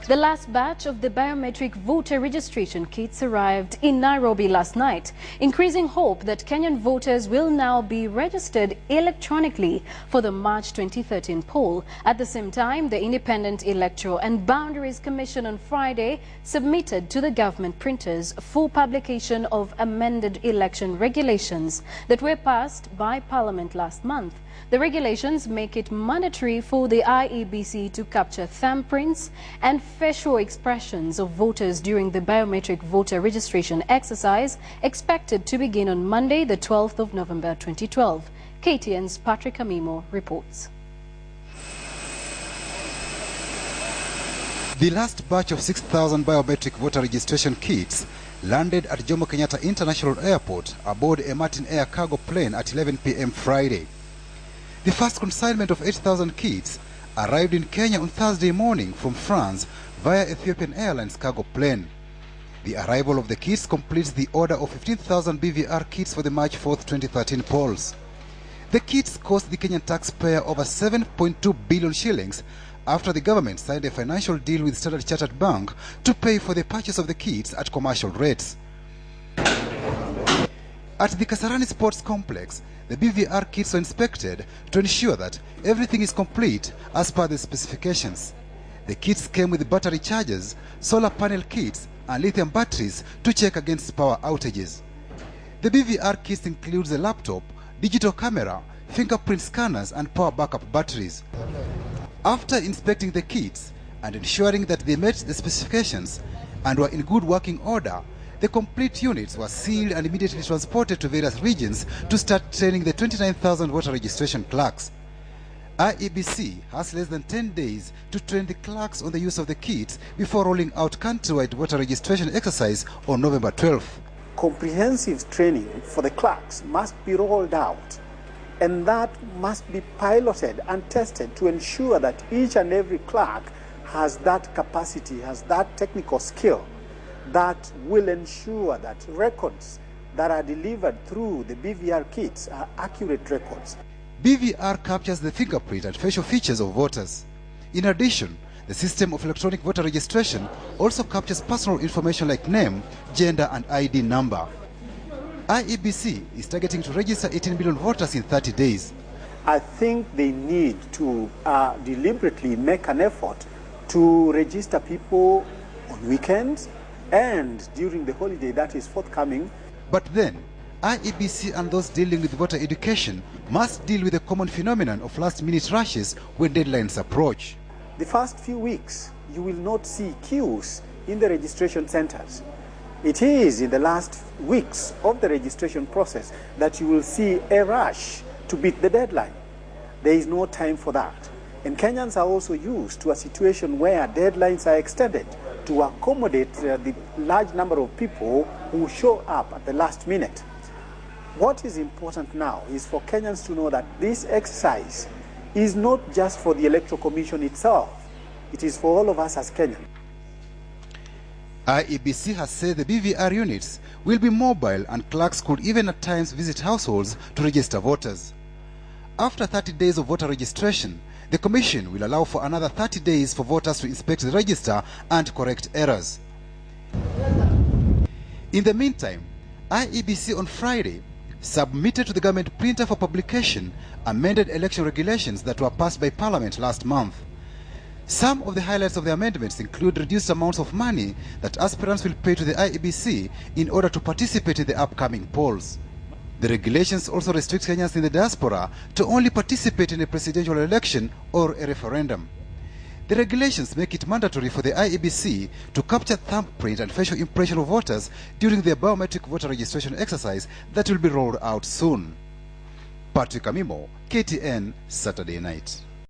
The last batch of the biometric voter registration kits arrived in Nairobi last night, increasing hope that Kenyan voters will now be registered electronically for the March 2013 poll. At the same time, the Independent Electoral and Boundaries Commission on Friday submitted to the government printers for publication of amended election regulations that were passed by Parliament last month. The regulations make it mandatory for the IEBC to capture thumbprints and facial expressions of voters during the biometric voter registration exercise expected to begin on Monday, the 12th of November 2012. KTN's Patrick Amimo reports. The last batch of 6,000 biometric voter registration kits landed at Jomo Kenyatta International Airport aboard a Martin Air cargo plane at 11 p.m. Friday. The first consignment of 8,000 kits arrived in Kenya on Thursday morning from France via Ethiopian Airlines cargo plane. The arrival of the kits completes the order of 15,000 BVR kits for the March 4th, 2013 polls. The kits cost the Kenyan taxpayer over 7.2 billion shillings after the government signed a financial deal with Standard Chartered Bank to pay for the purchase of the kits at commercial rates. At the Kasarani Sports Complex, the BVR kits were inspected to ensure that everything is complete as per the specifications. The kits came with battery chargers, solar panel kits, and lithium batteries to check against power outages. The BVR kits includes a laptop, digital camera, fingerprint scanners, and power backup batteries. After inspecting the kits and ensuring that they met the specifications and were in good working order, the complete units were sealed and immediately transported to various regions to start training the 29,000 voter registration clerks. IEBC has less than 10 days to train the clerks on the use of the kits before rolling out countrywide voter registration exercise on November 12th. Comprehensive training for the clerks must be rolled out, and that must be piloted and tested to ensure that each and every clerk has that capacity, has that technical skill that will ensure that records that are delivered through the BVR kits are accurate records. BVR captures the fingerprint and facial features of voters. In addition, the system of electronic voter registration also captures personal information like name, gender, and ID number. IEBC is targeting to register 18 million voters in 30 days. I think they need to deliberately make an effort to register people on weekends and during the holiday that is forthcoming. But then, IEBC and those dealing with voter education must deal with the common phenomenon of last-minute rushes when deadlines approach. The first few weeks, you will not see queues in the registration centers. It is in the last weeks of the registration process that you will see a rush to beat the deadline. There is no time for that. And Kenyans are also used to a situation where deadlines are extended to accommodate the large number of people who show up at the last minute. What is important now is for Kenyans to know that this exercise is not just for the Electoral Commission itself. It is for all of us as Kenyans. IEBC has said the BVR units will be mobile and clerks could even at times visit households to register voters. After 30 days of voter registration, the Commission will allow for another 30 days for voters to inspect the register and correct errors. In the meantime, IEBC on Friday submitted to the government printer for publication amended election regulations that were passed by Parliament last month. Some of the highlights of the amendments include reduced amounts of money that aspirants will pay to the IEBC in order to participate in the upcoming polls. The regulations also restrict Kenyans in the diaspora to only participate in a presidential election or a referendum. The regulations make it mandatory for the IEBC to capture thumbprint and facial impression of voters during their biometric voter registration exercise that will be rolled out soon. Patrick Amimo, KTN, Saturday Night.